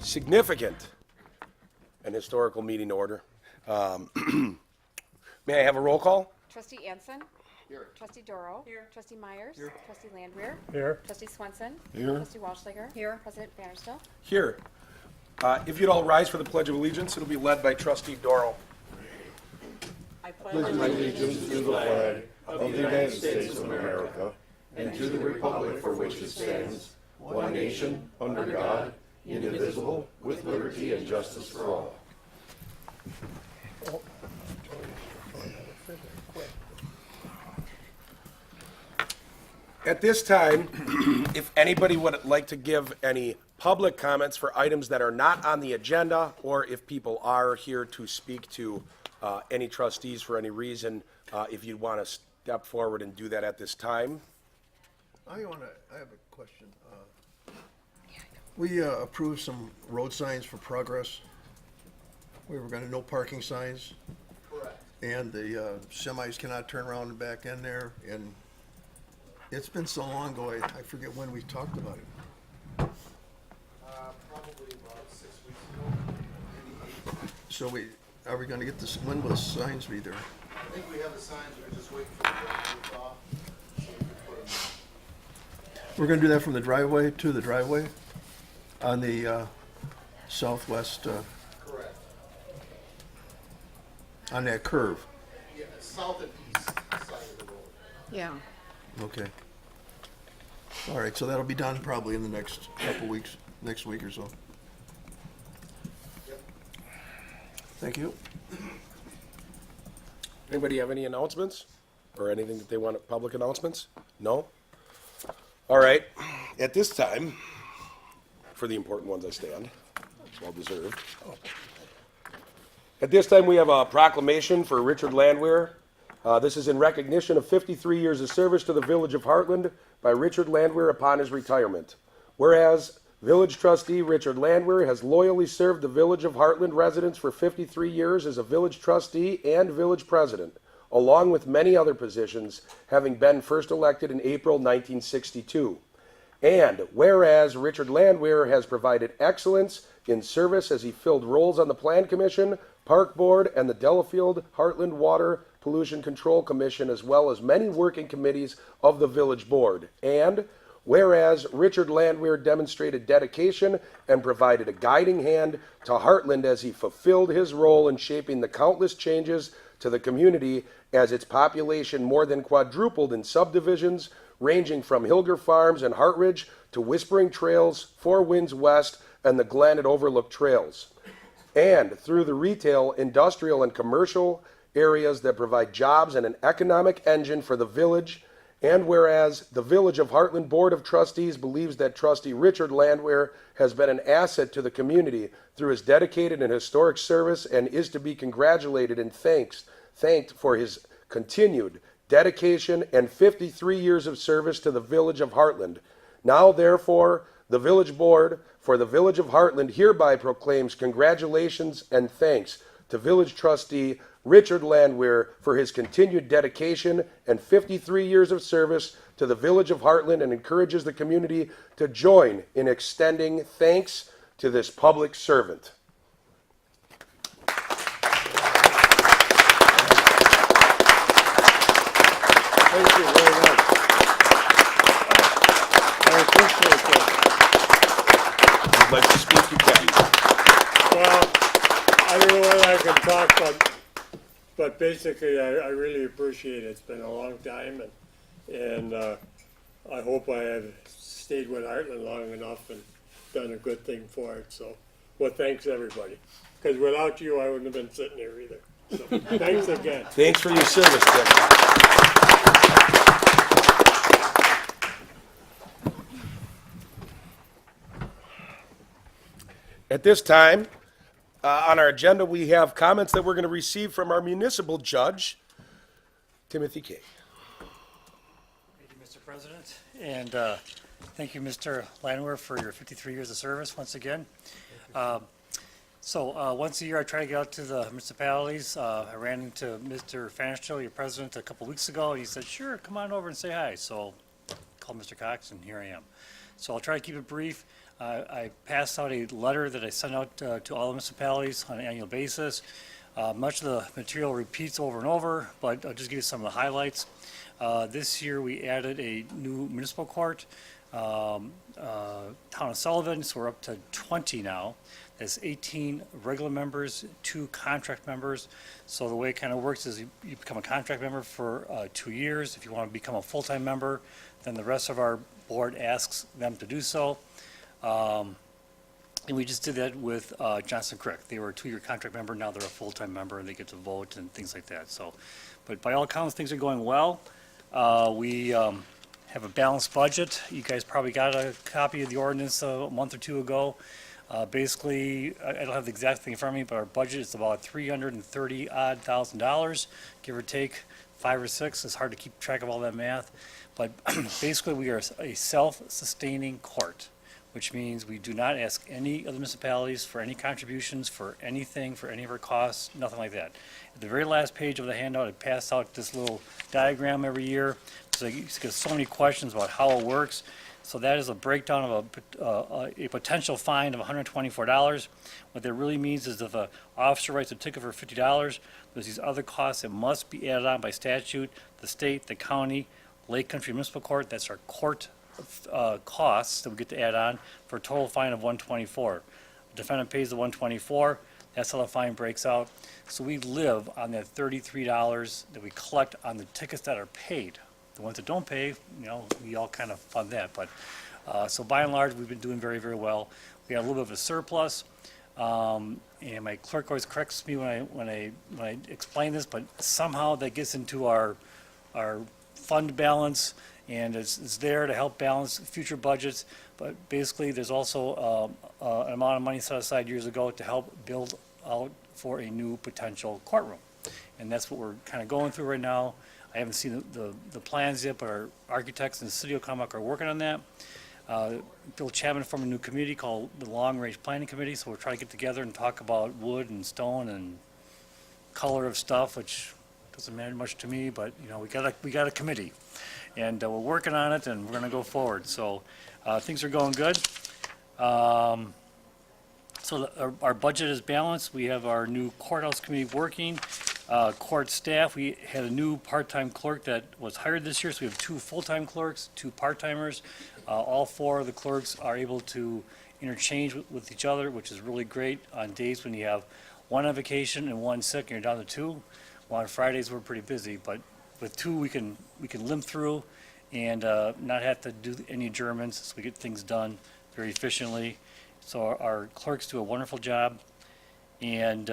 Significant and historical meeting order. May I have a roll call? Trustee Anson. Here. Trustee Dorau. Here. Trustee Meyers. Here. Trustee Landwehr. Here. Trustee Swenson. Here. Trustee Walschlager. Here. President Vanderstill. Here. If you'd all rise for the Pledge of Allegiance, it'll be led by Trustee Dorau. I pledge allegiance to the flag of the United States of America and to the republic for which it stands, one nation, under God, indivisible, with liberty and justice for all. At this time, if anybody would like to give any public comments for items that are not on the agenda, or if people are here to speak to any trustees for any reason, if you want to step forward and do that at this time. I have a question. We approved some road signs for progress. We were gonna no parking signs. Correct. And the semis cannot turn around and back in there, and it's been so long ago, I forget when we talked about it. Probably about 6 weeks ago, maybe 8. So are we gonna get this, when will the signs be there? I think we have the signs, we're just waiting for the roof off, so we can put them We're gonna do that from the driveway to the driveway on the southwest, correct. on that curve. Yeah, south and east side of the road. Yeah. Okay. All right, so that'll be done probably in the next couple weeks, next week or so. Yep. Thank you. Anybody have any announcements or anything that they want, public announcements? No? All right. At this time, for the important ones I stand, it's well deserved. At this time, we have a proclamation for Richard Landwehr. This is in recognition of 53 years of service to the Village of Hartland by Richard Landwehr upon his retirement. Whereas Village Trustee Richard Landwehr has loyally served the Village of Hartland residents for 53 years as a village trustee and village president, along with many other positions, having been first elected in April 1962. And whereas Richard Landwehr has provided excellence in service as he filled roles on the Plan Commission, Park Board, and the Delafield Hartland Water Pollution Control Commission, as well as many working committees of the Village Board. And whereas Richard Landwehr demonstrated dedication and provided a guiding hand to Hartland as he fulfilled his role in shaping the countless changes to the community as its population more than quadrupled in subdivisions ranging from Hilger Farms and Hartridge to Whispering Trails, Four Winds West, and the Glen at Overlook Trails. And through the retail, industrial, and commercial areas that provide jobs and an economic engine for the village. And whereas the Village of Hartland Board of Trustees believes that Trustee Richard Landwehr has been an asset to the community through his dedicated and historic service and is to be congratulated and thanked for his continued dedication and 53 years of service to the Village of Hartland. Now, therefore, the Village Board for the Village of Hartland hereby proclaims congratulations and thanks to Village Trustee Richard Landwehr for his continued dedication and 53 years of service to the Village of Hartland, and encourages the community to join in extending thanks to this public servant. Thank you very much. I appreciate that. If you'd like to speak, you can. Well, I don't know whether I can talk, but basically, I really appreciate it. It's been a long time, and I hope I have stayed with Hartland long enough and done a good thing for it. So, well, thanks everybody. Because without you, I wouldn't have been sitting here either. So, thanks again. Thanks for your service, Dick. At this time, on our agenda, we have comments that we're going to receive from our municipal judge, Timothy Kay. Thank you, Mr. President, and thank you, Mr. Landwehr, for your 53 years of service once again. So once a year, I try to get out to the municipalities. I ran into Mr. Vanderstill, your president, a couple weeks ago. He said, sure, come on over and say hi. So I called Mr. Cox, and here I am. So I'll try to keep it brief. I passed out a letter that I send out to all the municipalities on an annual basis. Much of the material repeats over and over, but I'll just give you some of the highlights. This year, we added a new municipal court, Town of Sullivan, so we're up to 20 now. There's 18 regular members, 2 contract members. So the way it kind of works is you become a contract member for 2 years. If you want to become a full-time member, then the rest of our board asks them to do so. And we just did that with Johnson Creek. They were a 2-year contract member, now they're a full-time member, and they get to vote and things like that. So, but by all accounts, things are going well. We have a balanced budget. You guys probably got a copy of the ordinance a month or 2 ago. Basically, I don't have the exact thing in front of me, but our budget is about $330,000, give or take 5 or 6. It's hard to keep track of all that math. But basically, we are a self-sustaining court, which means we do not ask any of the municipalities for any contributions for anything, for any of our costs, nothing like that. At the very last page of the handout, I pass out this little diagram every year. So you get so many questions about how it works. So that is a breakdown of a potential fine of $124. What that really means is if an officer writes a ticket for $50, there's these other costs that must be added on by statute. The state, the county, Lake Country Municipal Court, that's our court costs that we get to add on for a total fine of $124. The defendant pays the $124. That's how the fine breaks out. So we live on that $33 that we collect on the tickets that are paid. The ones that don't pay, we all kind of fund that. But so by and large, we've been doing very, very well. We got a little bit of a surplus, and my clerk always corrects me when I explain this, but somehow that gets into our fund balance, and it's there to help balance future budgets. But basically, there's also an amount of money set aside years ago to help build out for a new potential courtroom, and that's what we're kind of going through right now. I haven't seen the plans yet, but our architects in the city of Comac are working on that. Bill Chapman formed a new committee called the Long Range Planning Committee, so we're trying to get together and talk about wood and stone and color of stuff, which doesn't matter much to me, but we got a committee, and we're working on it, and we're going to go forward. So things are going good. So our budget is balanced. We have our new courthouse committee working. Court staff, we had a new part-time clerk that was hired this year, so we have 2 full-time clerks, 2 part-timers. All 4 of the clerks are able to interchange with each other, which is really great on days when you have 1 on vacation and 1 sick, and you're down to 2. Well, on Fridays, we're pretty busy, but with 2, we can limp through and not have to do any adjournments, so we get things done very efficiently. So our clerks do a wonderful job. And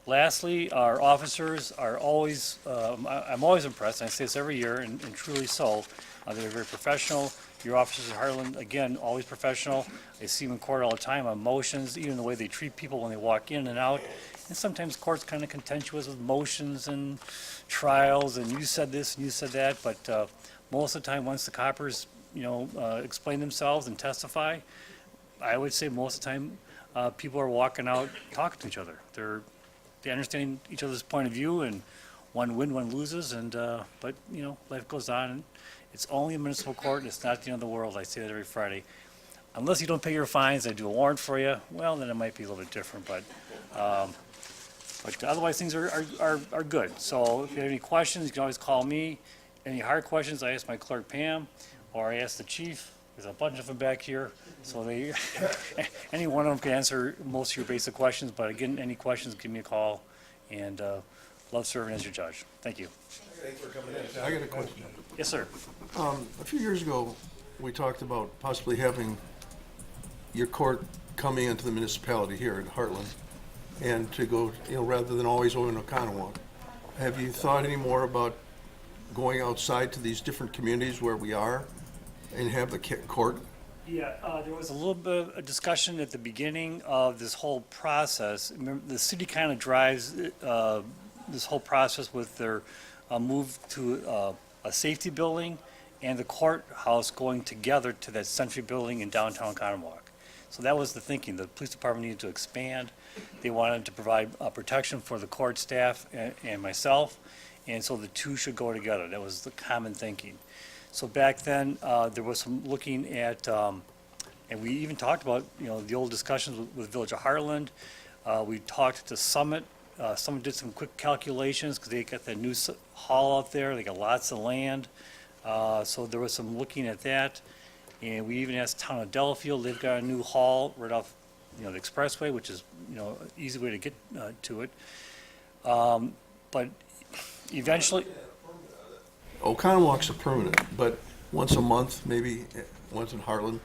lastly, our officers are always, I'm always impressed, and I say this every year, and truly so. They're very professional. Your officers at Hartland, again, always professional. I see them in court all the time on motions, even the way they treat people when they walk in and out. And sometimes court's kind of contentious with motions and trials, and you said this and you said that, but most of the time, once the coppers, explain themselves and testify, I would say most of the time, people are walking out talking to each other. They understand each other's point of view, and one wins, one loses, and but life goes on. And it's only a municipal court, and it's not the end of the world. I say that every Friday. Unless you don't pay your fines, I do a warrant for you. Well, then it might be a little bit different, but otherwise things are good. So if you have any questions, you can always call me. Any hard questions, I ask my clerk Pam, or I ask the chief. There's a bunch of them back here, so any one of them can answer most of your basic questions. But again, any questions, give me a call, and love serving as your judge. Thank you. Thanks for coming in. I got a question. Yes, sir. A few years ago, we talked about possibly having your court coming into the municipality here in Hartland, and to go, rather than always over in Oconomowoc. Have you thought any more about going outside to these different communities where we are and have the court? Yeah, there was a little bit of a discussion at the beginning of this whole process. Remember, the city kind of drives this whole process with their move to a safety building and the courthouse going together to that Century building in downtown Oconomowoc. So that was the thinking. The police department needed to expand. They wanted to provide protection for the court staff and myself, and so the 2 should go together. That was the common thinking. So back then, there was some looking at And we even talked about, the old discussions with Village of Hartland. We talked to Summit. Summit did some quick calculations because they got that new hall out there. They got lots of land. So there was some looking at that. And we even asked Town of Delafield. They've got a new hall right off, the expressway, which is, an easy way to get to it. But eventually, Oconomowocs are permanent, but once a month, maybe once in Hartland,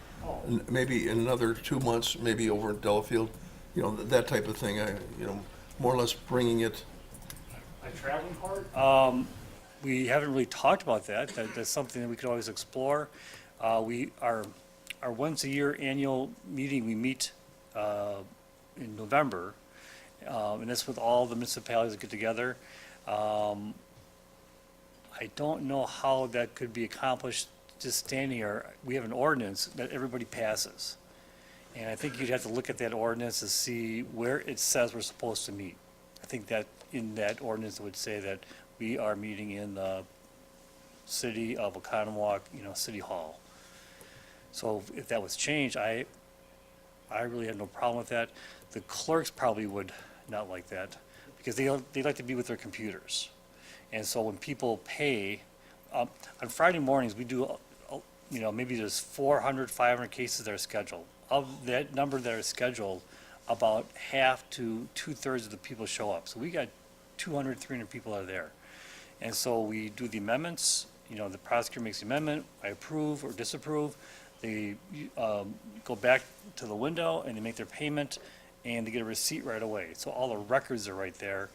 and maybe in another 2 months, maybe over in Delafield, that type of thing. More or less bringing it. we haven't really talked about that. That's something that we could always explore. Our once a year annual meeting, we meet in November, and that's with all the municipalities that get together. I don't know how that could be accomplished just standing here. We have an ordinance that everybody passes. And I think you'd have to look at that ordinance to see where it says we're supposed to meet. I think that in that ordinance it would say that we are meeting in the city of Oconomowoc, City Hall. So if that was changed, I really have no problem with that. The clerks probably would not like that because they like to be with their computers. And so when people pay, on Friday mornings, we do, maybe there's 400, 500 cases that are scheduled. Of that number that are scheduled, about half to 2/3 of the people show up. So we got 200, 300 people are there. And so we do the amendments, the prosecutor makes the amendment, I approve or disapprove. They go back to the window and they make their payment and they get a receipt right away. So all the records are right there.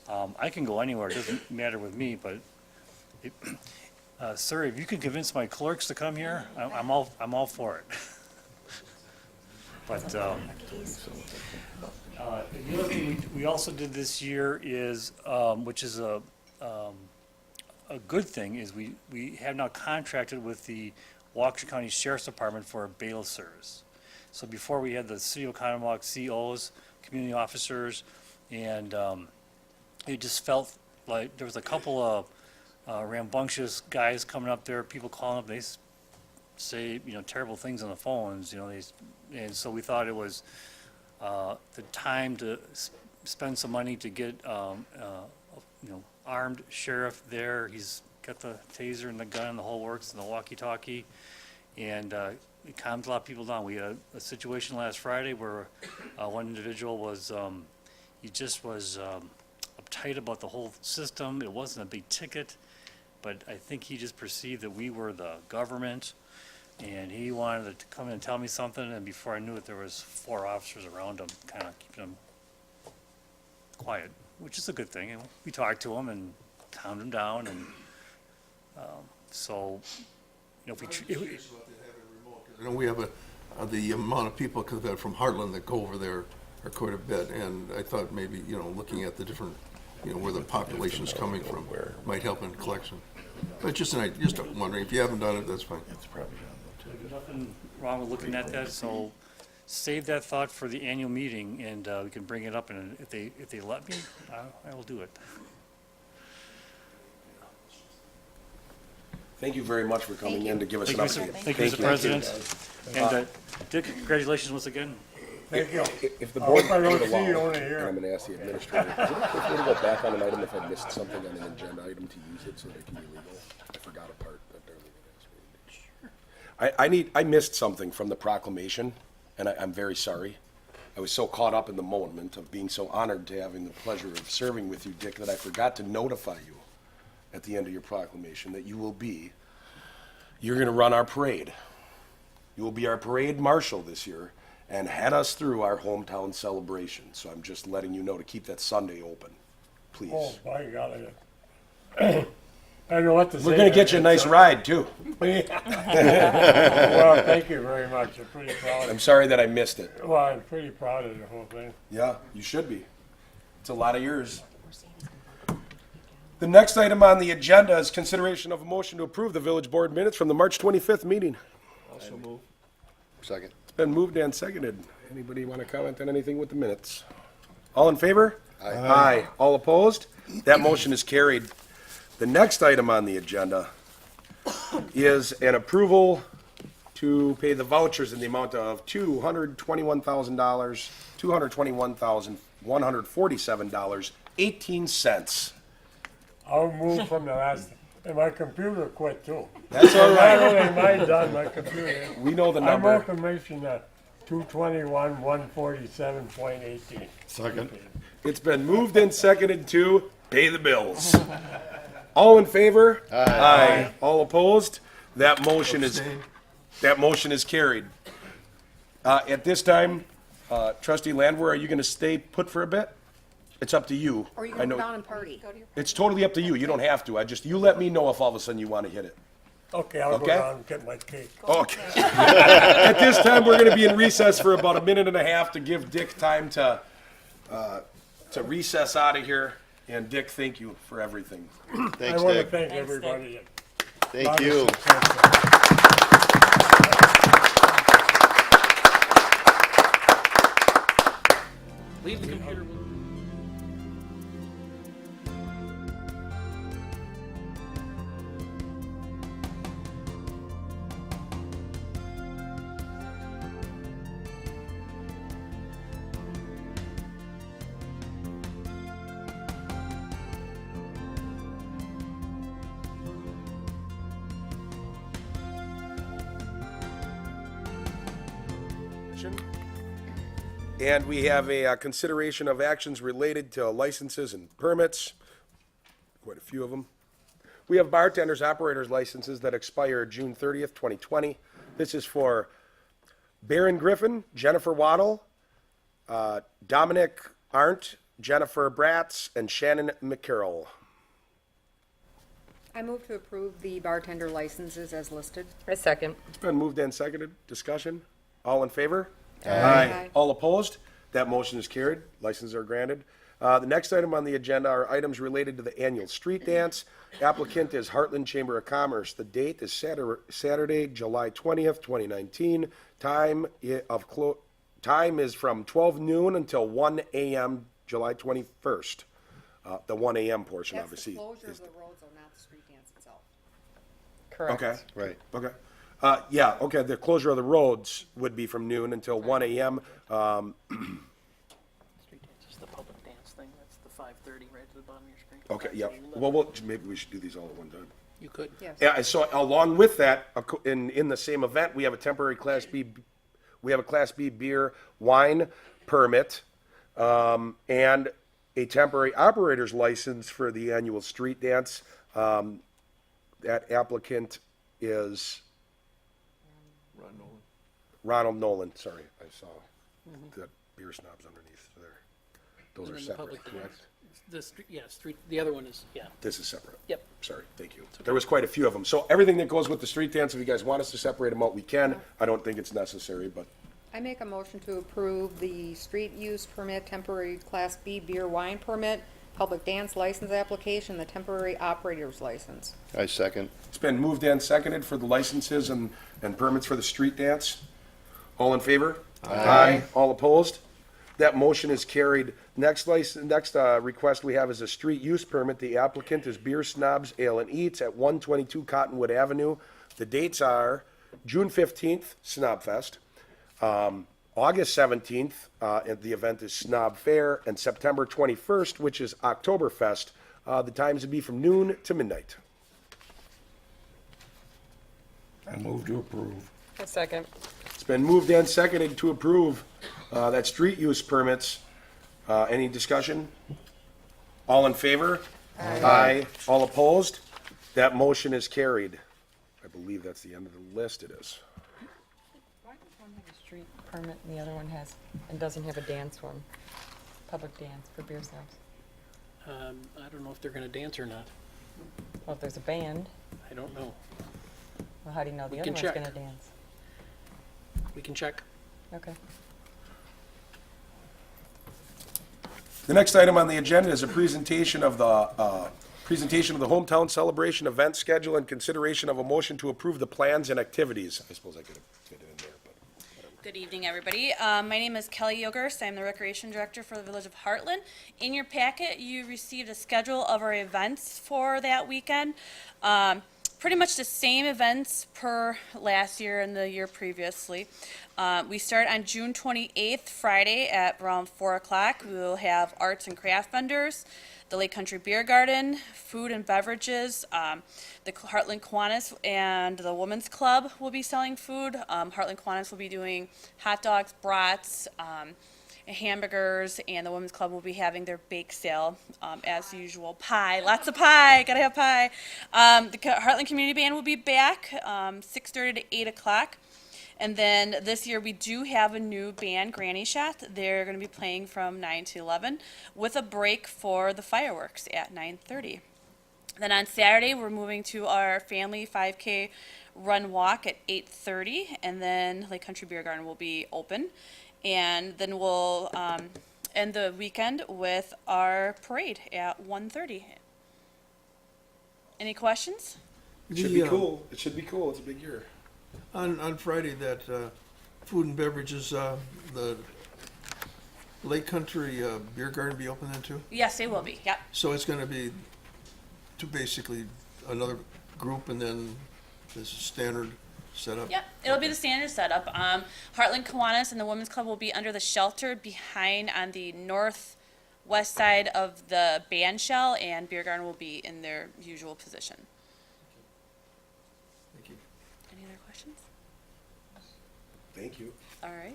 I can go anywhere, it doesn't matter with me, but sir, if you can convince my clerks to come here, I'm all for it. But the other thing we also did this year is, which is a good thing, is we have now contracted with the Waukesha County Sheriff's Department for a bail service. So before we had the City of Oconomowoc COs, community officers, and it just felt like there was a couple of rambunctious guys coming up there, people calling up, they say, terrible things on the phones, and so we thought it was the time to spend some money to get, armed sheriff there. He's got the taser and the gun and the whole works and the walkie-talkie, and it calmed a lot of people down. We had a situation last Friday where one individual was, he just was uptight about the whole system. It wasn't a big ticket, but I think he just perceived that we were the government. And he wanted to come in and tell me something, and before I knew it, there was 4 officers around him, kind of keeping him quiet, which is a good thing. And we talked to him and calmed him down, and so, if we. We have the amount of people from Hartland that go over there are quite a bit, and I thought maybe, looking at the different, where the population's coming from might help in collection. But just wondering, if you haven't done it, that's fine. There's nothing wrong with looking at that, so save that thought for the annual meeting, and we can bring it up, and if they let me, I will do it. Thank you very much for coming in to give us an Thank you, update. Thank you, Mr. President. And Dick, congratulations once again. Thank you. If the I board hope I would don't see allow, you only and here. I'm gonna ask the administrator, is it okay to go back on an item if I missed something on an agenda item to use it so that it can be legal? I forgot a part that they're leaving. I missed something from the proclamation, and I'm very sorry. I was so caught up in the moment of being so honored to having the pleasure of serving with you, Dick, that I forgot to notify you at the end of your proclamation that you're gonna run our parade. You will be our parade marshal this year and head us through our hometown celebration. So I'm just letting you know to keep that Sunday open, please. Oh, my God. I don't know what to say. We're gonna get you a nice ride too. Well, thank you very much. I'm pretty proud. I'm sorry that I missed it. Well, I'm pretty proud of the whole thing. Yeah, you should be. It's a lot of yours. The next item on the agenda is consideration of a motion to approve the village board minutes from the March 25th meeting. Also move. Second. It's been moved and seconded. Anybody want to comment on anything with the minutes? All in favor? Aye. Aye. All opposed? That motion is carried. The next item on the agenda is an approval to pay the vouchers in the amount of $221,147.18. I'll move from the last, and my computer quit too. That's all Not right. only mine done, my computer. We know the I number. move Commission 221,147.18. Second. It's been moved and seconded to pay the bills. All in favor? Aye. All opposed? That motion is carried. At this time, Trustee Landwehr, are you going to stay put for a bit? It's up to you. Or you I can know go down and party. Go to your it's totally up to you. You don't have to. You let me know if all of a sudden you want to hit it. Okay, I'll go Okay. down and get my cake. Okay. At this time, we're going to be in recess for about a minute and a half to give Dick time to recess out of here. And Dick, thank you for everything. Thanks, I want to Dick. thank everybody. Thank you. Leave the computer. And we have a consideration of actions related to licenses and permits, quite a few of them. We have bartenders, operators licenses that expire June 30th, 2020. This is for Baron Griffin, Jennifer Waddle, Dominic Arndt, Jennifer Bratz, and Shannon McCarroll. I move to approve the bartender licenses as listed. A second. It's been moved and seconded. Discussion? All in favor? Aye. All opposed? That motion is carried. Licenses are granted. The next item on the agenda are items related to the annual street dance. Applicant is Hartland Chamber of Commerce. The date is Saturday, July 20th, 2019. Time is from 12 noon until 1 a.m., July 21st. The 1 a.m. portion, That's the obviously. closure of the roads, though, not the street dance itself. Correct. Okay. Right. Okay. Yeah, okay, the closure of the roads would be from noon until 1 a.m. Street dance is the public dance thing, that's the 5:30 right at the bottom of your screen. Okay, yeah. Well, maybe we should do these all at one time. You could. Yes. Yeah, so along with that, in the same event, we have a temporary Class B, we have a Class B beer wine permit, and a temporary operator's license for the annual street dance. That applicant is Ronald Nolan, sorry, I saw the beer snobs underneath there. Those are And then the separate, public correct? dance. The street, yeah, the other one is, yeah. This is separate. Yep. Sorry, thank you. There was quite a few of them. So everything that goes with the street dance, if you guys want us to separate them out, we can. I don't think it's necessary, but I make a motion to approve the street use permit, temporary Class B beer wine permit, public dance license application, the temporary operator's license. I second. it's been moved and seconded for the licenses and permits for the street dance. All in favor? Aye. All opposed? That motion is carried. Next request we have is a street use permit. The applicant is Beer Snobs Ale and Eats at 122 Cottonwood Avenue. The dates are June 15th, Snob Fest, August 17th, and the event is Snob Fair, and September 21st, which is Oktoberfest. The times would be from noon to midnight. I move to approve. A second. It's been moved and seconded to approve that street use permits. Any discussion? All in favor? Aye. All opposed? That motion is carried. I believe that's the end of the list. It is. Why does one have a street permit and the other one and doesn't have a dance one? Public dance for beer snobs. I don't know if they're gonna dance or not. Well, if there's a band, I don't know. well, how do you know the other can one's check. gonna dance? We can check. Okay. The next item on the agenda is a presentation of the hometown celebration event schedule and consideration of a motion to approve the plans and activities. I suppose I could have fit it in there, but. Good evening, everybody. My name is Kelly Yogurst. I'm the Recreation Director for the Village of Hartland. In your packet, you received a schedule of our events for that weekend. pretty much the same events per last year and the year previously. We start on June 28th, Friday at around 4 o'clock. We will have arts and craft vendors, the Lake Country Beer Garden, food and beverages. The Hartland Kiwanis and the Women's Club will be selling food. Hartland Kiwanis will be doing hot dogs, brats, hamburgers, and the Women's Club will be having their bake sale, as usual. Pie, lots of pie, gotta have pie. The Hartland Community Band will be back, 6:30 to 8 o'clock. And then this year we do have a new band, Granny Shot. They're gonna be playing from 9 to 11 with a break for the fireworks at 9:30. Then on Saturday, we're moving to our family 5K run walk at 8:30, and then Lake Country Beer Garden will be open. And then we'll end the weekend with our parade at 1:30. Any questions? It should be cool. It should be cool. It's a big year. On Friday, that food and beverages, the Lake Country Beer Garden be open then too? Yes, they will be, yep. So it's gonna be to basically another group and then this standard setup? Yep, it'll be the standard setup. Hartland Kiwanis and the Women's Club will be under the shelter behind on the northwest side of the band shell, and Beer Garden will be in their usual position. Thank you. Any other questions? Thank you. All right.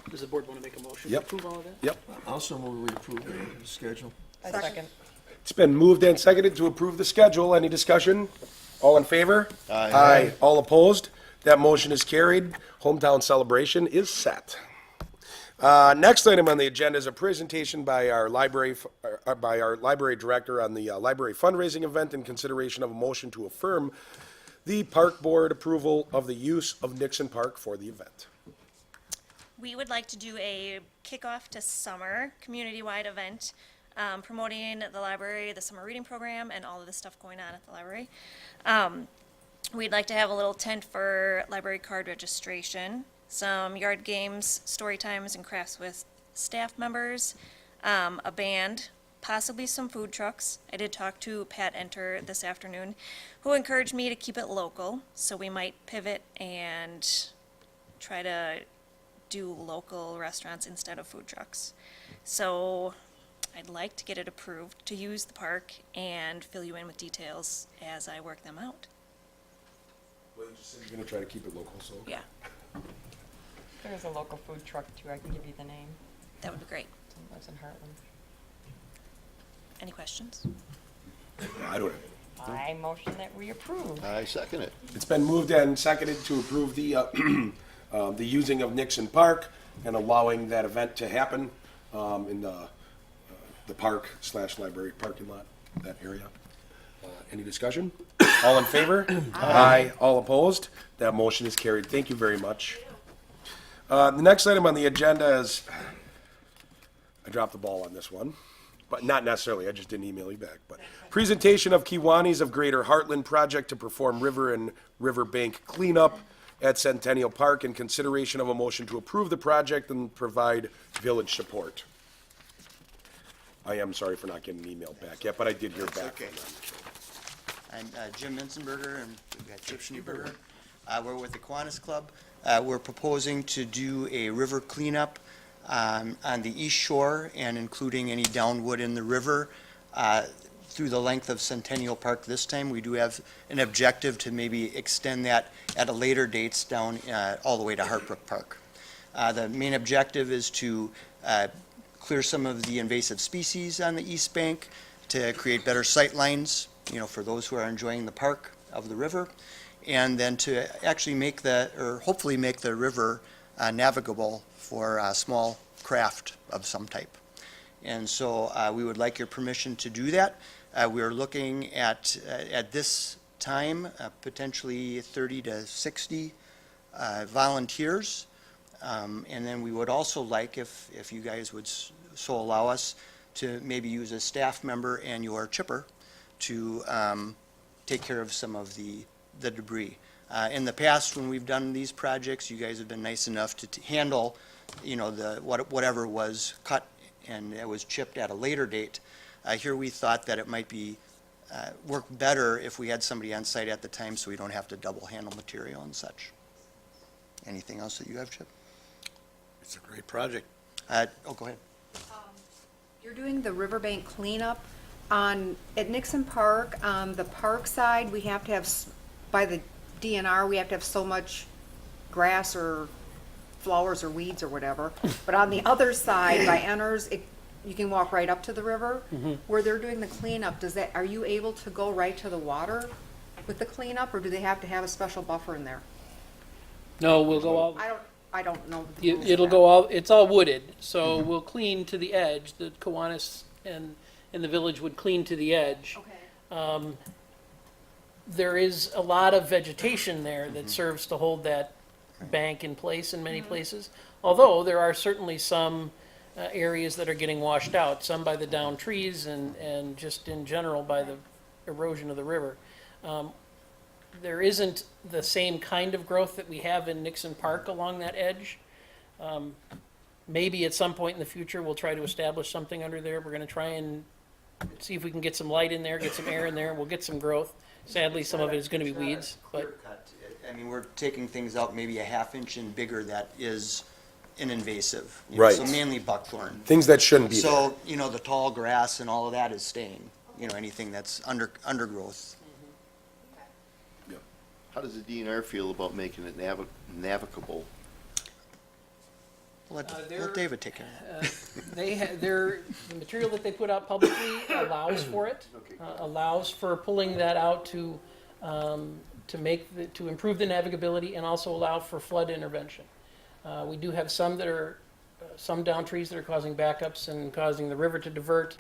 Does the board want to make a motion to Yep. approve all of that? Yep. Also move we approve the schedule. A second. It's been moved and seconded to approve the schedule. Any discussion? All in favor? Aye. All opposed? That motion is carried. Hometown celebration is set. Next item on the agenda is a presentation by our library director on the library fundraising event in consideration of a motion to affirm the park board approval of the use of Nixon Park for the event. We would like to do a kickoff to summer community-wide event, promoting the library, the summer reading program, and all of the stuff going on at the library. We'd like to have a little tent for library card registration, some yard games, story times, and crafts with staff members, a band, possibly some food trucks. I did talk to Pat Enter this afternoon, who encouraged me to keep it local, so we might pivot and try to do local restaurants instead of food trucks. So I'd like to get it approved to use the park and fill you in with details as I work them out. Well, you just said you're gonna try to keep it local, so. Yeah, There's a local food truck too, I can give you the name. that would be great. It lives in Hartland. Any questions? I don't. I motion that we approve. I second it. It's been moved and seconded to approve the, the using of Nixon Park and allowing that event to happen, in the park / library parking lot, that area. Any discussion? All in favor? Aye. All opposed? That motion is carried. Thank you very much. The next item on the agenda is, I dropped the ball on this one, but not necessarily, I just didn't email you back, but presentation of Kiwanis of Greater Hartland project to perform river and riverbank cleanup at Centennial Park in consideration of a motion to approve the project and provide village support. I am sorry for not getting an email back yet, but I did hear back okay. from them. I'm Jim Minzenberger, and we've got Chip Schneeberger. We're with the Kiwanis Club. We're proposing to do a river cleanup on the east shore and including any downwood in the river through the length of Centennial Park this time. We do have an objective to maybe extend that at a later dates down all the way to Hartbrook Park. The main objective is to clear some of the invasive species on the east bank to create better sight lines, for those who are enjoying the park of the river, and then to actually hopefully make the river navigable for small craft of some type. And so we would like your permission to do that. We are looking at this time, potentially 30 to 60 volunteers. And then we would also like, if you guys would so allow us, to maybe use a staff member and your chipper to take care of some of the debris. In the past, when we've done these projects, you guys have been nice enough to handle, whatever was cut and it was chipped at a later date. Here we thought that it might be work better if we had somebody on site at the time so we don't have to double handle material and such. Anything else that you have, Chip? It's a great project. Go ahead. You're doing the riverbank cleanup at Nixon Park, on the park side, we have to have, by the DNR, we have to have so much grass or flowers or weeds or whatever. But on the other side, by Enners, you can walk right up to the river. Where they're doing the cleanup, are you able to go right to the water with the cleanup, or do they have to have a special buffer in there? No, we'll go all, I don't know. the rules of it'll that. go all, it's all wooded, so we'll clean to the edge. The Kiwanis and the village would clean to the edge. Okay. There is a lot of vegetation there that serves to hold that bank in place in many places. Although there are certainly some areas that are getting washed out, some by the downed trees and just in general by the erosion of the river. There isn't the same kind of growth that we have in Nixon Park along that edge. Maybe at some point in the future, we'll try to establish something under there. We're gonna try and see if we can get some light in there, get some air in there, we'll get some growth. Sadly, some of it is gonna be weeds, but Clear cut. I mean, we're taking things out maybe a half inch and bigger that is an invasive. Right. So mainly buckthorn. Things that shouldn't be there. So, the tall grass and all of that is staying, anything that's undergrowth. How does the DNR feel about making it navigable? Let they're- David take it. the material that they put out publicly allows for it, allows for pulling that out to improve the navigability and also allow for flood intervention. We do have some that are, some down trees that are causing backups and causing the river to divert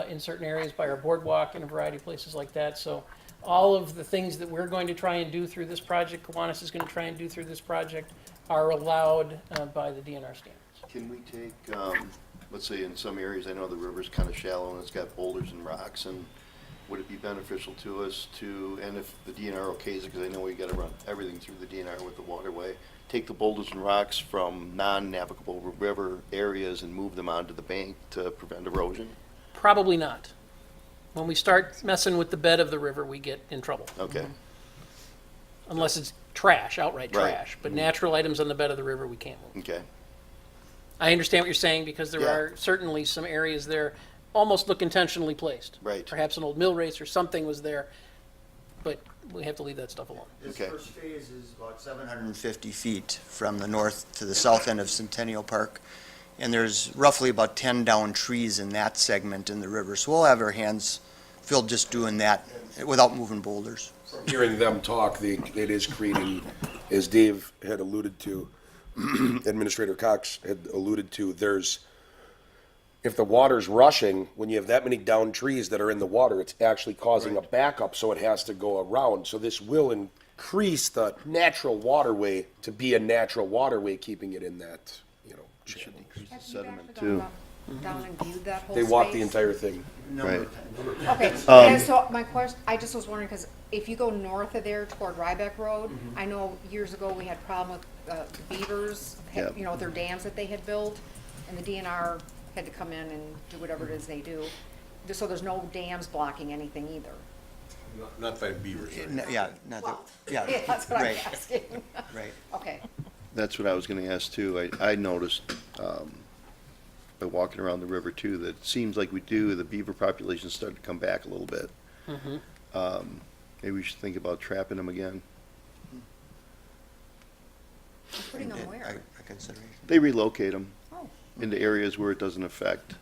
in certain areas by our boardwalk and a variety of places like that. So all of the things that we're going to try and do through this project, Kiwanis is going to try and do through this project, are allowed by the DNR standards. Can we take, let's say in some areas, I know the river's kind of shallow and it's got boulders and rocks, and would it be beneficial to us to, and if the DNR okays it, because I know we gotta run everything through the DNR with the waterway, take the boulders and rocks from non-navigable river areas and move them onto the bank to prevent erosion? Probably not. When we start messing with the bed of the river, we get in trouble. Okay, Unless it's trash, outright Right. trash. But natural items on the bed of the river, we can't move. okay. I understand what you're saying, because there Yeah. are certainly some areas there almost look intentionally placed. Right. Perhaps an old mill race or something was there, but we have to leave that stuff alone. This Okay. first phase is about 750 feet from the north to the south end of Centennial Park. And there's roughly about 10 down trees in that segment in the river. So we'll have our hands filled just doing that without moving boulders. Hearing them talk, it is creating, as Dave had alluded to, Administrator Cox had alluded to, if the water's rushing, when you have that many downed trees that are in the water, it's actually causing a backup, so it has to go around. So this will increase the natural waterway to be a natural waterway, keeping it in that, channel. Have you sediment, actually too. Down and viewed that whole They space? walk the entire thing. Right. Okay, and so my question, I just was wondering, because if you go north of there toward Ryback Road, I know years ago we had a problem with the beavers, Yep. their dams that they had built, and the DNR had to come in and do whatever it is they do. So there's no dams blocking anything either. Not by beavers. Yeah, not that, yeah. Yeah, that's what I'm right, asking. right. Okay, That's what I was gonna ask too. I noticed, by walking around the river too, that it seems like the beaver population's starting to come back a little bit. Maybe we should think about trapping them again. putting them where? A consideration. They relocate them Oh. into areas where it doesn't affect.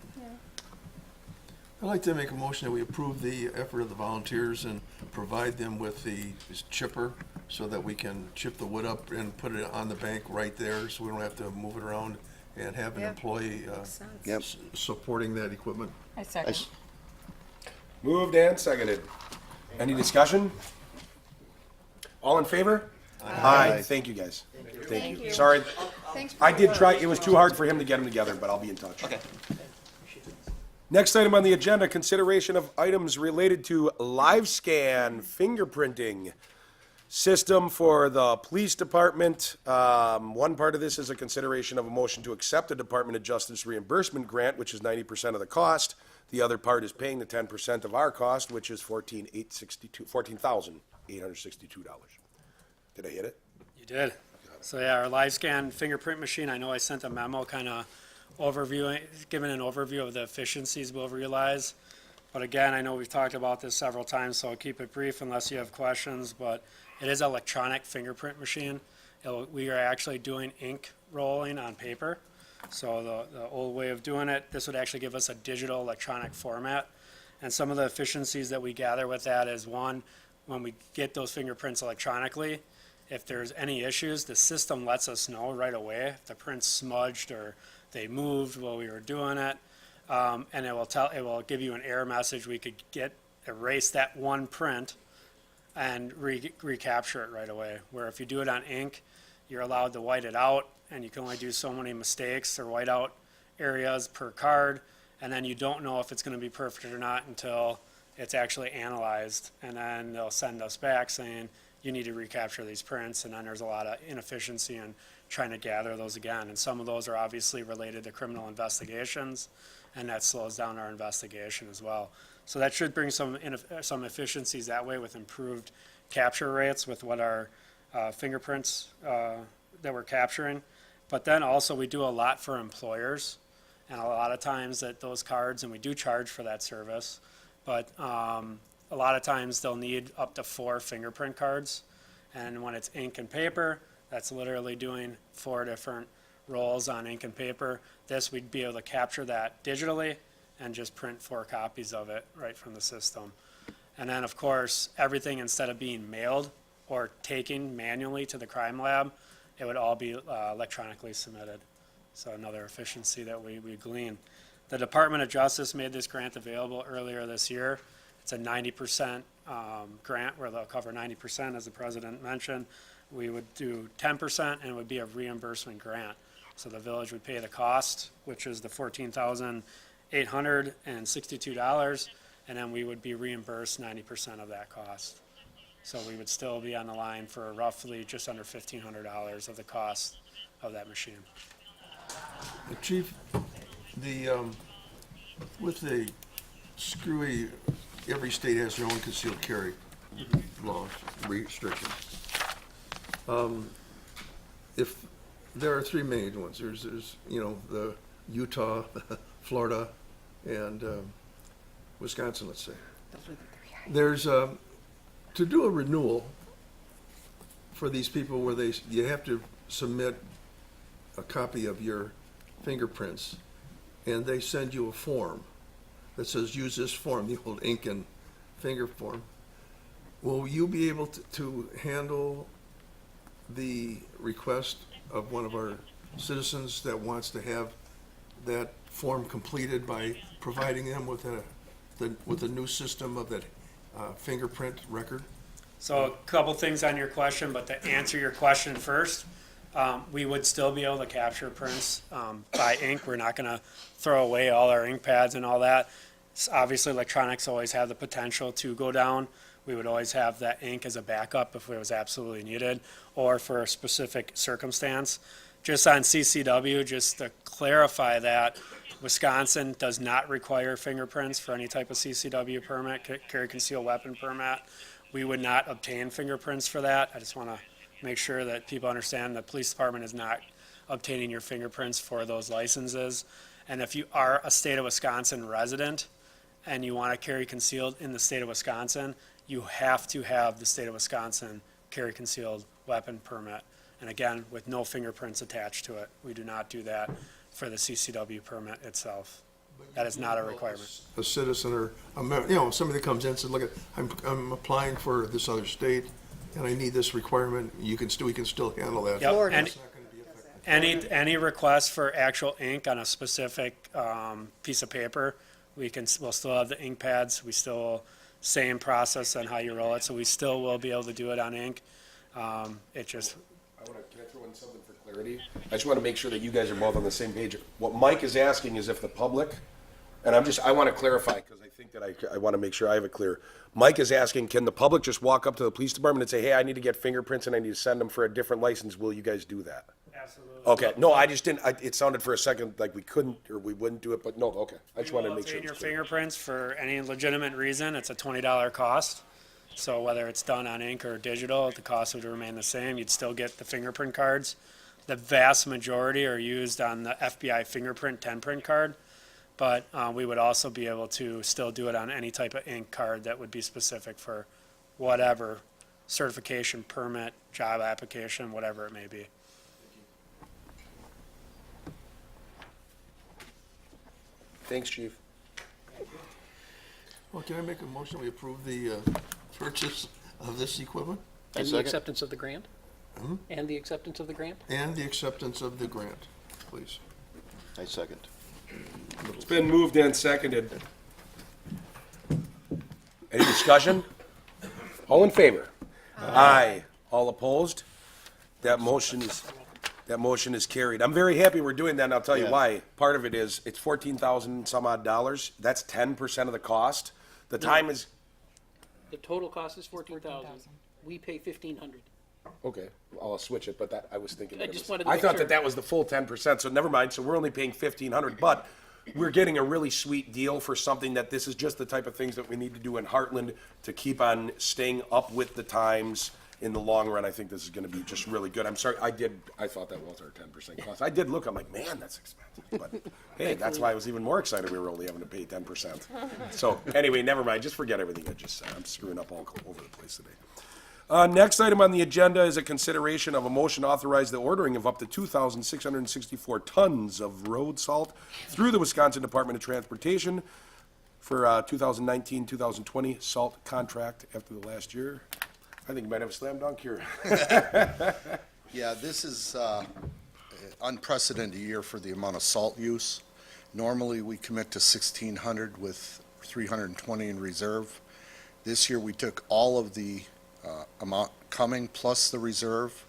I'd like to make a motion that we approve the effort of the volunteers and provide them with this chipper so that we can chip the wood up and put it on the bank right there, so we don't have to move it around, and have an Yeah. employee Makes sense. Yep. supporting that equipment. I I second. s- Moved and seconded. Any discussion? All in favor? Aye. Thank you, guys. Thank you. Sorry, Thanks for I the did work. try, it was too hard for him to get them together, but I'll be in touch. Okay. Next item on the agenda, consideration of items related to live scan fingerprinting system for the police department. One part of this is a consideration of a motion to accept the Department of Justice reimbursement grant, which is 90% of the cost. The other part is paying the 10% of our cost, which is $14,862. Did I hit it? You did. So yeah, our live scan fingerprint machine, I know I sent a memo kind of giving an overview of the efficiencies we'll realize. But again, I know we've talked about this several times, so I'll keep it brief unless you have questions, but it is an electronic fingerprint machine. We are actually doing ink rolling on paper. So the old way of doing it, this would actually give us a digital electronic format. And some of the efficiencies that we gather with that is, one, when we get those fingerprints electronically, if there's any issues, the system lets us know right away if the print's smudged or they moved while we were doing it. And it will give you an error message. We could erase that one print and recapture it right away. Where if you do it on ink, you're allowed to white it out, and you can only do so many mistakes or white out areas per card, and then you don't know if it's going to be perfect or not until it's actually analyzed, and then they'll send us back saying you need to recapture these prints, and then there's a lot of inefficiency in trying to gather those again, and some of those are obviously related to criminal investigations, and that slows down our investigation as well. So that should bring some efficiencies that way with improved capture rates with what our fingerprints that we're capturing. But then also we do a lot for employers, and a lot of times that those cards, and we do charge for that service, but a lot of times they'll need up to 4 fingerprint cards. And when it's ink and paper, that's literally doing 4 different rolls on ink and paper. This, we'd be able to capture that digitally and just print 4 copies of it right from the system. And then, of course, everything, instead of being mailed or taken manually to the crime lab, it would all be electronically submitted. So another efficiency that we glean. The Department of Justice made this grant available earlier this year. It's a 90% grant where they'll cover 90%, as the president mentioned. We would do 10%, and it would be a reimbursement grant. So the village would pay the cost, which is the $14,862, and then we would be reimbursed 90% of that cost. So we would still be on the line for roughly just under $1,500 of the cost of that machine. Chief, with the screwy, every state has their own concealed carry laws, restrictions. If there are 3 main ones, there's the Utah, Florida, and Wisconsin, let's say. There's to do a renewal for these people where you have to submit a copy of your fingerprints, and they send you a form that says use this form, the old ink and finger form. Will you be able to handle the request of one of our citizens that wants to have that form completed by providing them with a new system of that fingerprint record? So a couple things on your question, but to answer your question first, we would still be able to capture prints by ink. We're not going to throw away all our ink pads and all that. Obviously, electronics always have the potential to go down. We would always have that ink as a backup if it was absolutely needed or for a specific circumstance. Just on CCW, just to clarify that, Wisconsin does not require fingerprints for any type of CCW permit, carry concealed weapon permit. We would not obtain fingerprints for that. I just want to make sure that people understand the police department is not obtaining your fingerprints for those licenses. And if you are a state of Wisconsin resident and you want to carry concealed in the state of Wisconsin, you have to have the state of Wisconsin carry concealed weapon permit. And again, with no fingerprints attached to it. We do not do that for the CCW permit itself. That is not a requirement. A citizen or somebody that comes in and says, look, I'm applying for this other state and I need this requirement. We can still handle that. Yep. Florida. It's not gonna be affected. Any request for actual ink on a specific piece of paper, we'll still have the ink pads. We still same process on how you roll it, so we still will be able to do it on ink. Can I throw in something for clarity? I just want to make sure that you guys are both on the same page. What Mike is asking is if the public And I want to clarify, because I think that I want to make sure I have it clear. Mike is asking, can the public just walk up to the police department and say, hey, I need to get fingerprints and I need to send them for a different license? Will you guys do that? Absolutely. Okay, no, I just didn't, it sounded for a second like we couldn't, or we wouldn't do it, but no, okay. I just wanted to make sure. Obtain it your was clear. fingerprints for any legitimate reason. It's a $20 cost. So whether it's done on ink or digital, the cost would remain the same. You'd still get the fingerprint cards. The vast majority are used on the FBI fingerprint 10-print card. But we would also be able to still do it on any type of ink card that would be specific for whatever certification, permit, job application, whatever it may be. Thanks, chief. Well, can I make a motion, we approve the purchase of this equipment And the second. acceptance of the grant? And the acceptance of the grant? and the acceptance of the grant, please? I second. It's been moved and seconded. Any discussion? All in favor? Aye. All opposed? That motion is carried. I'm very happy we're doing that, and I'll tell you Yeah. why. Part of it is, it's 14,000 some odd dollars. That's 10% of the cost. The time is, The total cost is 14,000. We pay 1,500. okay, I'll switch it, but I was thinking. I that it just was- wanted to I make thought sure. that was the full 10%, so never mind. So we're only paying 1,500, but we're getting a really sweet deal for something that this is just the type of things that we need to do in Hartland to keep on staying up with the times. In the long run, I think this is gonna be just really good. I'm sorry, I thought that was our 10% cost. I did look, I'm like, man, that's expensive, but hey, that's why I was even more excited we were only having to pay 10%. So, anyway, never mind, just forget everything I just said. I'm screwing up all over the place today. Next item on the agenda is a consideration of a motion to authorize the ordering of up to 2,664 tons of road salt through the Wisconsin Department of Transportation for 2019-2020 salt contract after the last year. I think you might have a slam dunk here. Yeah, this is unprecedented year for the amount of salt use. Normally, we commit to 1,600 with 320 in reserve. This year, we took all of the amount coming plus the reserve,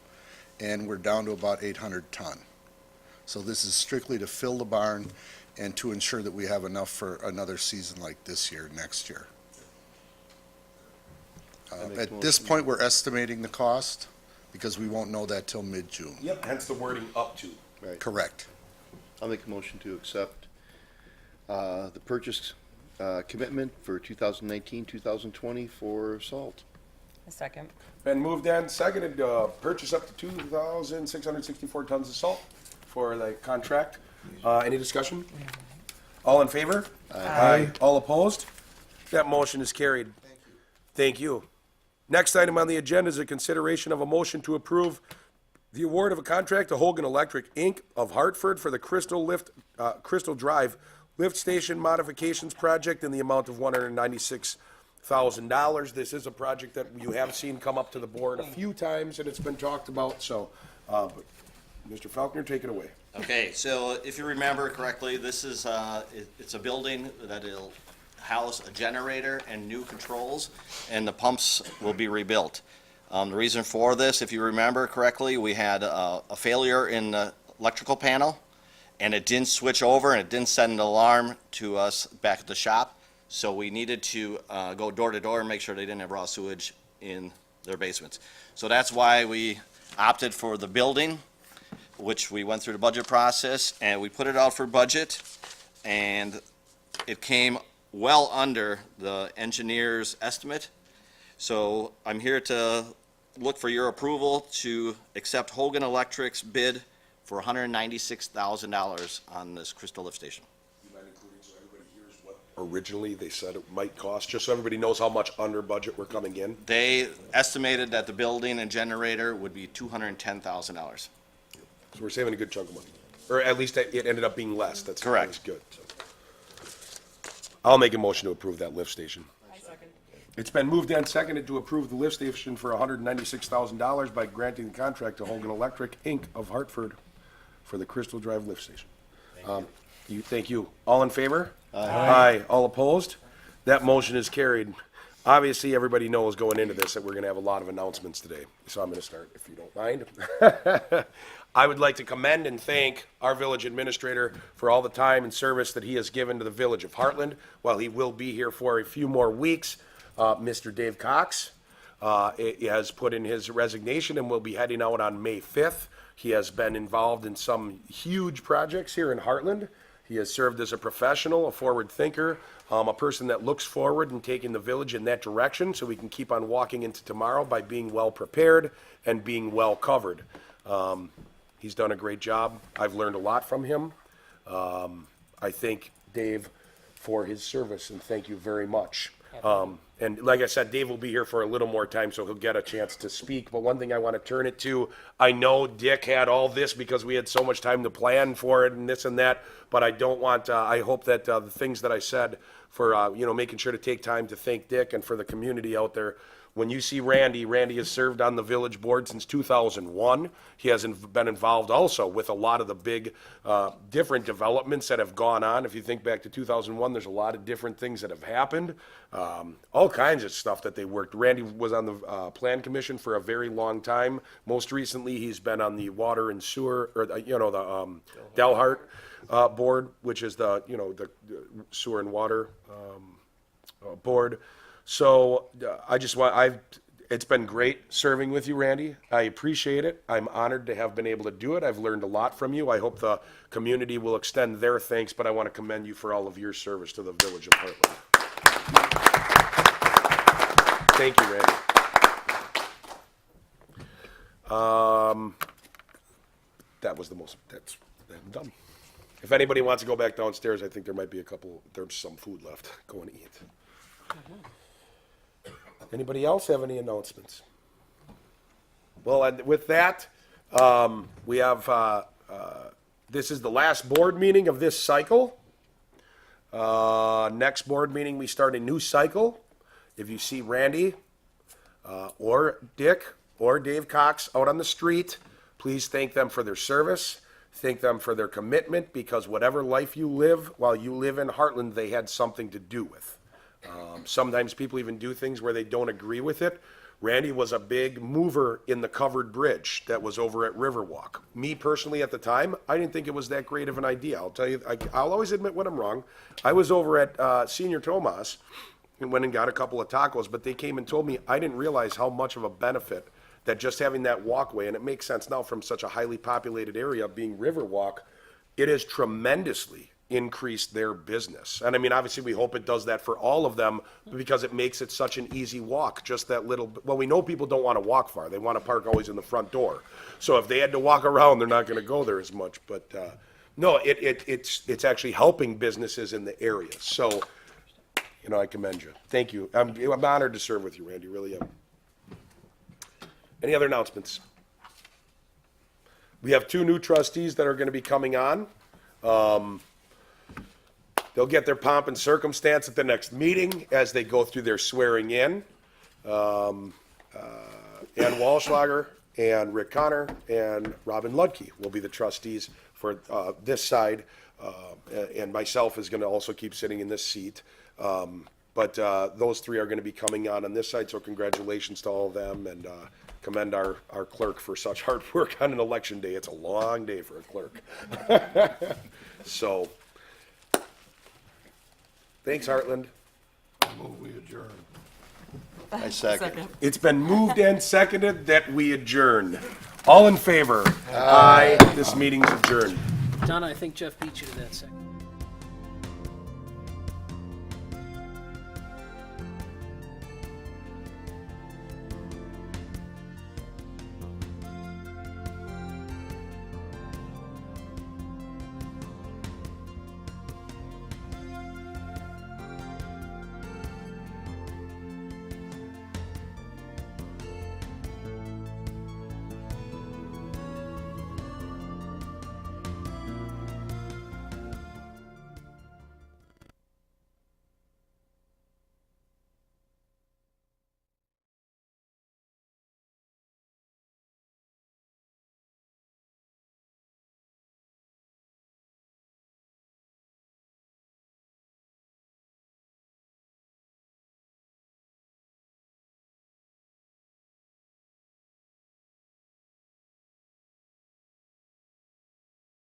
and we're down to about 800 ton. So this is strictly to fill the barn and to ensure that we have enough for another season like this year, next year. At this point, we're estimating the cost because we won't know that till mid-June. Yep, hence the wording up to. Right. Correct. I'll make a motion to accept the purchase commitment for 2019-2020 for salt. A second. Been moved and seconded to purchase up to 2,664 tons of salt for the contract. Any discussion? All in favor? Aye. All opposed? That motion is carried. Thank you. Next item on the agenda is a consideration of a motion to approve the award of a contract to Hogan Electric, Inc. of Hartford for the Crystal Drive Lift Station Modifications Project in the amount of $196,000. This is a project that you have seen come up to the board a few times, and it's been talked about, so, Mr. Faulkner, take it away. Okay, so if you remember correctly, this is, it's a building that'll house a generator and new controls, and the pumps will be rebuilt. The reason for this, if you remember correctly, we had a failure in the electrical panel, and it didn't switch over, and it didn't send an alarm to us back at the shop, so we needed to go door to door and make sure they didn't have raw sewage in their basements. So that's why we opted for the building, which we went through the budget process, and we put it out for budget, and it came well under the engineer's estimate. So I'm here to look for your approval to accept Hogan Electric's bid for $196,000 on this Crystal Lift Station. You mind including so everybody hears what originally they said it might cost, just so everybody knows how much under budget we're coming in? They estimated that the building and generator would be $210,000. So we're saving a good chunk of money. Or at least it ended up being less. That's Correct. always good. So. I'll make a motion to approve that lift station. It's been moved and seconded to approve the lift station for $196,000 by granting the contract to Hogan Electric, Inc. of Hartford for the Crystal Drive lift station. Thank you. All in favor? Aye. All opposed? That motion is carried. Obviously, everybody knows going into this that we're going to have a lot of announcements today, so I'm going to start, if you don't mind. I would like to commend and thank our village administrator for all the time and service that he has given to the village of Hartland. While he will be here for a few more weeks, Mr. Dave Cox has put in his resignation and will be heading out on May 5th. He has been involved in some huge projects here in Hartland. He has served as a professional, a forward thinker, a person that looks forward and taking the village in that direction so we can keep on walking into tomorrow by being well prepared and being well covered. He's done a great job. I've learned a lot from him. I thank Dave for his service and thank you very much. And like I said, Dave will be here for a little more time, so he'll get a chance to speak. But one thing I want to turn it to, I know Dick had all this because we had so much time to plan for it and this and that, but I don't want, I hope that the things that I said for, making sure to take time to thank Dick and for the community out there. When you see Randy has served on the village board since 2001. He has been involved also with a lot of the big, different developments that have gone on. If you think back to 2001, there's a lot of different things that have happened. All kinds of stuff that they worked. Randy was on the Plan Commission for a very long time. Most recently, he's been on the Water and Sewer, or the Delhart board, which is the Sewer and Water board. So it's been great serving with you, Randy. I appreciate it. I'm honored to have been able to do it. I've learned a lot from you. I hope the community will extend their thanks, but I want to commend you for all of your service to the village of Hartland. Thank you, Randy. I'm done. If anybody wants to go back downstairs, I think there's some food left. Go and eat. Anybody else have any announcements? Well, and with that, we have, this is the last board meeting of this cycle. Next board meeting, we start a new cycle. If you see Randy, or Dick, or Dave Cox out on the street, please thank them for their service. Thank them for their commitment, because whatever life you live, while you live in Hartland, they had something to do with. Sometimes people even do things where they don't agree with it. Randy was a big mover in the covered bridge that was over at Riverwalk. Me personally at the time, I didn't think it was that great of an idea. I'll tell you, I'll always admit when I'm wrong. I was over at Senior Tomas and went and got a couple of tacos, but they came and told me I didn't realize how much of a benefit that just having that walkway, and it makes sense now from such a highly populated area being Riverwalk, it has tremendously increased their business. And I mean, obviously we hope it does that for all of them because it makes it such an easy walk, just that little, well, we know people don't want to walk far. They want to park always in the front door. So if they had to walk around, they're not going to go there as much. But no, it's actually helping businesses in the area. So, I commend you. Thank you. I'm honored to serve with you, Randy, really am. Any other announcements? We have 2 new trustees that are going to be coming on. They'll get their pomp and circumstance at the next meeting as they go through their swearing in. Ann Walschlager and Rick Connor and Robin Ludke will be the trustees for this side, and myself is going to also keep sitting in this seat. But those 3 are going to be coming on this side, so congratulations to all of them, and commend our clerk for such hard work on an election day. It's a long day for a clerk. So, thanks, Hartland. Move we adjourn. I second. It's been moved and seconded that we adjourn. All in favor? Aye. This meeting's adjourned. Donna, I think Jeff beat you to that second.